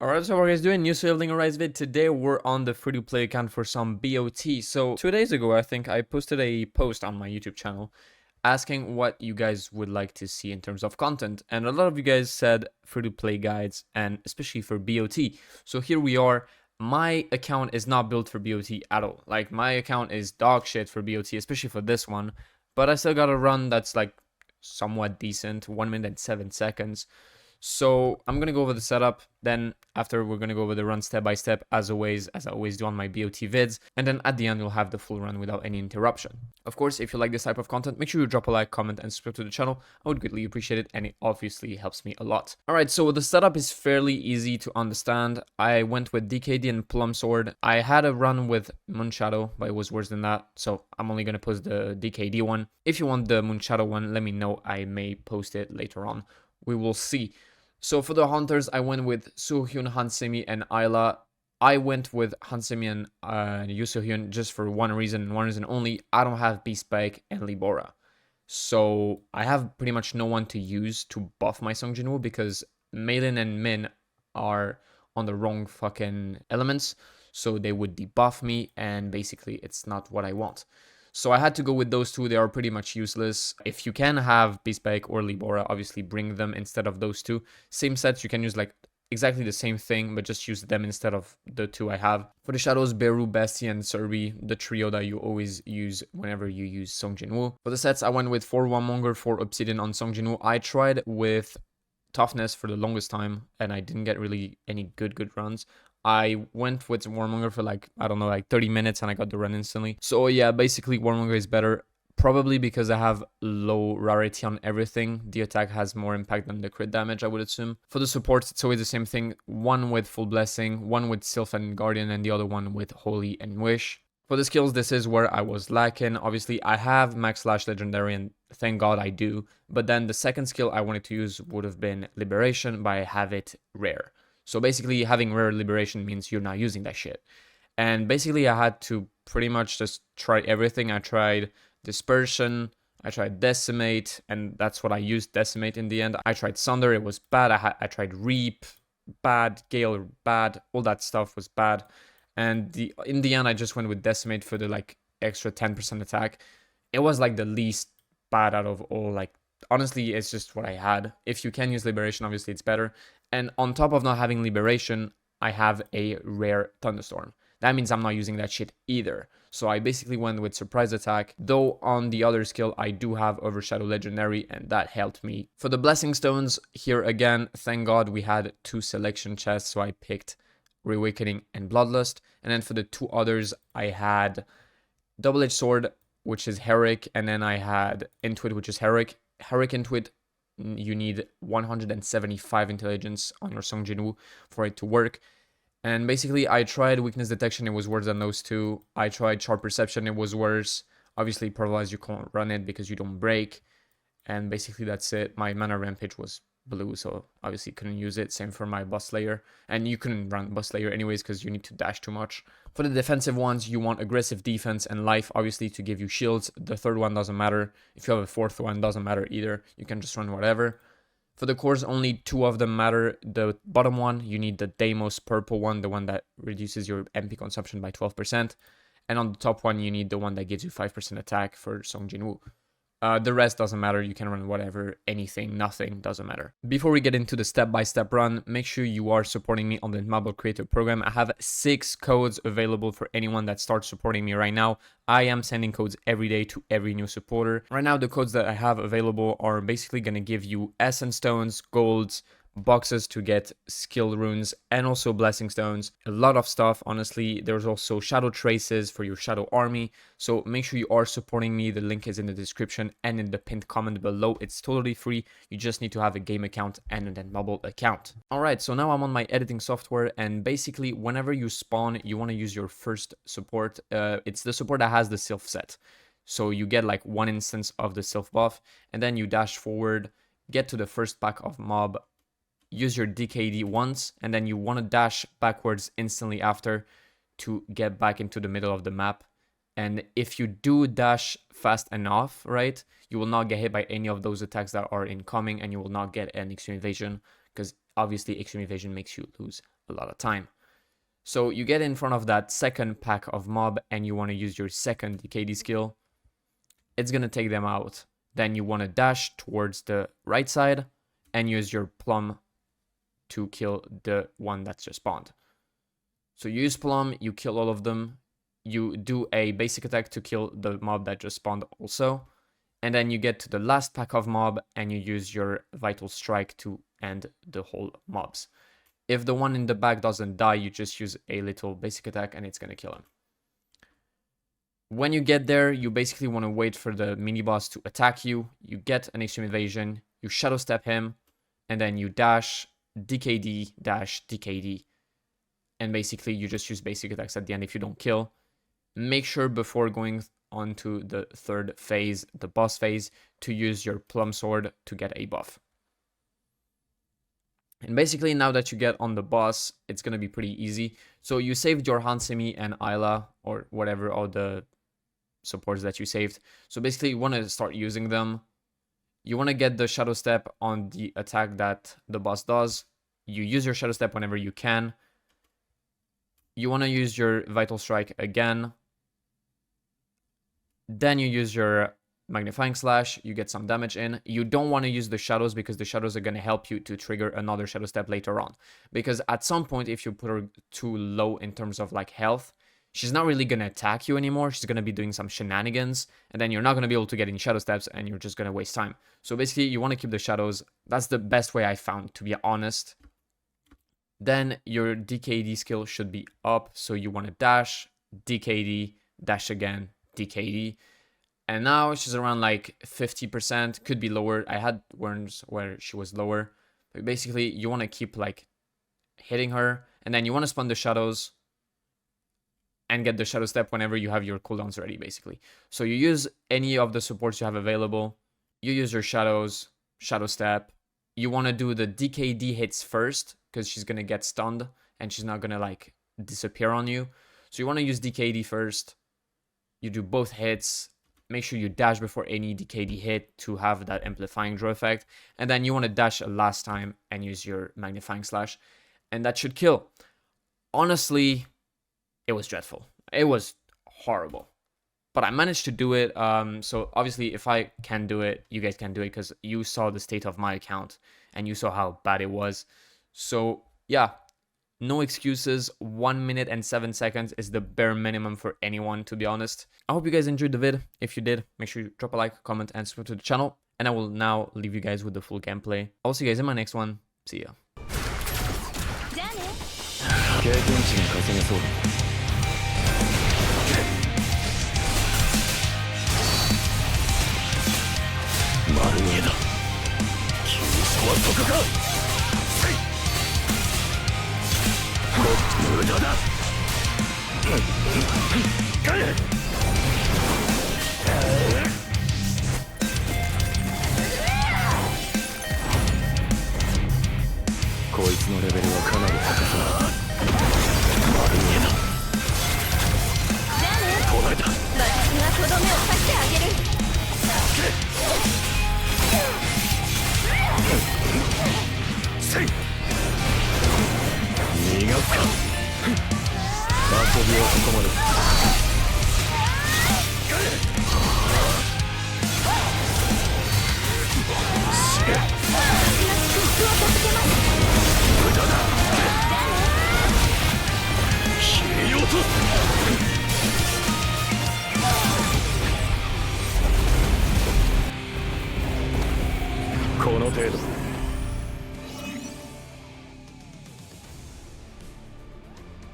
Alright, so what are you guys doing? New Building Rise vid. Today we're on the free-to-play account for some BOT. So 2 days ago, I think I posted a post on my YouTube channel asking what you guys would like to see in terms of content. And a lot of you guys said free-to-play guides, and especially for BOT. So here we are. My account is not built for BOT at all. Like, my account is dog shit for BOT, especially for this one. But I still got a run that's like somewhat decent, 1 minute and 7 seconds. So I'm going to go over the setup, then after we're going to go over the run step by step as I always do on my BOT vids, and then at the end you'll have the full run without any interruption. Of course, if you like this type of content, make sure you drop a like, comment, and subscribe to the channel. I would greatly appreciate it, and it obviously helps me a lot. Alright, so the setup is fairly easy to understand. I went with DKD and Plum Sword. I had a run with Moonshadow, but it was worse than that, so I'm only going to post the DKD one. If you want the Moonshadow one, let me know. I may post it later on. We will see. So for the hunters, I went with Suhyun, Hansemi, and Ayla. I went with Hansemi and Yusuhyun just for one reason and one reason only. I don't have Beastbag and Libora. So I have pretty much no one to use to buff my Song Jinwoo because Maylin and Min are on the wrong fucking elements. So they would debuff me, and basically it's not what I want. So I had to go with those two. They are pretty much useless. If you can have Beastbag or Libora, obviously bring them instead of those two. Same sets, you can use like exactly the same thing, but just use them instead of the two I have. For the shadows, Beru, Beste, and Serbi, the trio that you always use whenever you use Song Jinwoo. For the sets, I went with 4 Warmonger, 4 Obsidian on Song Jinwoo. I tried with Toughness for the longest time, and I didn't get really any good runs. I went with Warmonger for like, I don't know, like 30 minutes and I got the run instantly. So yeah, basically Warmonger is better. Probably because I have low rarity on everything. The attack has more impact than the crit damage, I would assume. For the supports, it's always the same thing. One with Full Blessing, one with Sylph and Guardian, and the other one with Holy and Wish. For the skills, this is where I was lacking. Obviously, I have Max Slash Legendary, and thank God I do. But then the second skill I wanted to use would have been Liberation, but I have it rare. So basically, having rare Liberation means you're not using that shit. And basically, I had to pretty much just try everything. I tried Dispersion, I tried Decimate, and that's what I used, Decimate in the end. I tried Sunder, it was bad. I tried Reap, bad. Gale, bad. All that stuff was bad. And in the end, I just went with Decimate for the like extra 10% attack. It was like the least bad out of all. Like, honestly, it's just what I had. If you can use Liberation, obviously it's better. And on top of not having Liberation, I have a rare Thunderstorm. That means I'm not using that shit either. So I basically went with Surprise Attack. Though on the other skill, I do have Overshadow Legendary, and that helped me. For the Blessing Stones, here again, thank God we had 2 selection chests, so I picked Reawakening and Bloodlust. And then for the 2 others, I had Double-Edged Sword, which is Heroic, and then I had Intuit, which is Heroic. Heroic Intuit, you need 175 intelligence on your Song Jinwoo for it to work. And basically, I tried Weakness Detection, it was worse than those two. I tried Sharp Perception, it was worse. Obviously, Paralyze, you can't run it because you don't break. And basically, that's it. My Mana Rampage was blue, so obviously couldn't use it. Same for my Bust Layer. And you couldn't run Bust Layer anyways because you need to dash too much. For the defensive ones, you want Aggressive Defense and Life, obviously, to give you shields. The third one doesn't matter. If you have a fourth one, doesn't matter either. You can just run whatever. For the cores, only 2 of them matter. The bottom one, you need the Deimos purple one, the one that reduces your MP consumption by 12%. And on the top one, you need the one that gives you 5% attack for Song Jinwoo. The rest doesn't matter. You can run whatever, anything, nothing, doesn't matter. Before we get into the step-by-step run, make sure you are supporting me on the Mobile Creator Program. I have 6 codes available for anyone that starts supporting me right now. I am sending codes every day to every new supporter. Right now, the codes that I have available are basically going to give you Essence Stones, Golds, boxes to get skill runes, and also blessing stones. A lot of stuff, honestly. There's also shadow traces for your shadow army, so make sure you are supporting me. The link is in the description and in the pinned comment below. It's totally free. You just need to have a game account and a mobile account. All right, so now I'm on my editing software, and basically whenever you spawn, you want to use your first support. It's the support that has the Sylph set, so you get like 1 instance of the Sylph buff, and then you dash forward, get to the first pack of mob, use your DKD once, and then you want to dash backwards instantly after to get back into the middle of the map. And if you do dash fast enough, right, you will not get hit by any of those attacks that are incoming, and you will not get an extreme evasion, because obviously extreme evasion makes you lose a lot of time. So you get in front of that second pack of mob and you want to use your second DKD skill. It's going to take them out. Then you want to dash towards the right side and use your plum to kill the one that's just spawned. So you use plum, you kill all of them. You do a basic attack to kill the mob that just spawned also. And then you get to the last pack of mob and you use your vital strike to end the whole mobs. If the one in the back doesn't die, you just use a little basic attack and it's going to kill him. When you get there, you basically want to wait for the mini boss to attack you. You get an extreme evasion, you shadow step him, and then you dash, DKD, dash, DKD. And basically you just use basic attacks at the end if you don't kill. Make sure before going on to the third phase, the boss phase, to use your plum sword to get a buff. And basically now that you get on the boss, it's going to be pretty easy. So you saved your Hansemi and Ayla, or whatever, all the supports that you saved. So basically you want to start using them. You want to get the shadow step on the attack that the boss does. You use your shadow step whenever you can. You want to use your vital strike again. Then you use your magnifying slash, you get some damage in. You don't want to use the shadows because the shadows are going to help you to trigger another shadow step later on. Because at some point, if you put her too low in terms of like health, she's not really going to attack you anymore. She's going to be doing some shenanigans, and then you're not going to be able to get any shadow steps and you're just going to waste time. So basically you want to keep the shadows. That's the best way I found, to be honest. Then your DKD skill should be up. So you want to dash, DKD, dash again, DKD. And now she's around like 50%, could be lower. I had ones where she was lower. But basically, you want to keep like hitting her. And then you want to spawn the shadows and get the shadow step whenever you have your cooldowns ready, basically. So you use any of the supports you have available. You use your shadows, shadow step. You want to do the DKD hits first because she's going to get stunned and she's not going to like disappear on you. So you want to use DKD first. You do both hits. Make sure you dash before any DKD hit to have that amplifying draw effect. And then you want to dash a last time and use your magnifying slash. And that should kill. Honestly, it was dreadful. It was horrible. But I managed to do it. So obviously, if I can do it, you guys can do it because you saw the state of my account and you saw how bad it was. So yeah, no excuses. 1 minute and 7 seconds is the bare minimum for anyone, to be honest. I hope you guys enjoyed the vid. If you did, make sure you drop a like, comment, and subscribe to the channel. And I will now leave you guys with the full gameplay. I'll see you guys in my next one. See ya.この程度